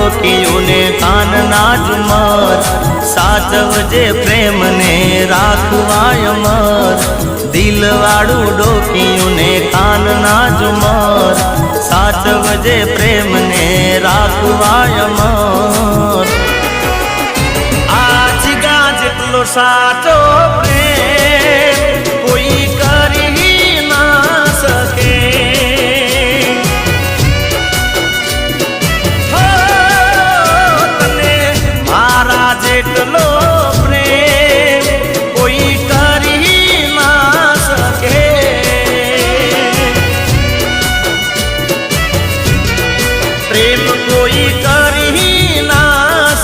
ડોકીઓને કાનના ઝુમર સાચવજે પ્રેમને રાખવાય અમર દિલવાળું ડોકીઓને કાનના ઝુમર સાચવજે પ્રેમને રાખવાય અમર આ જીગા જેટલો સાચો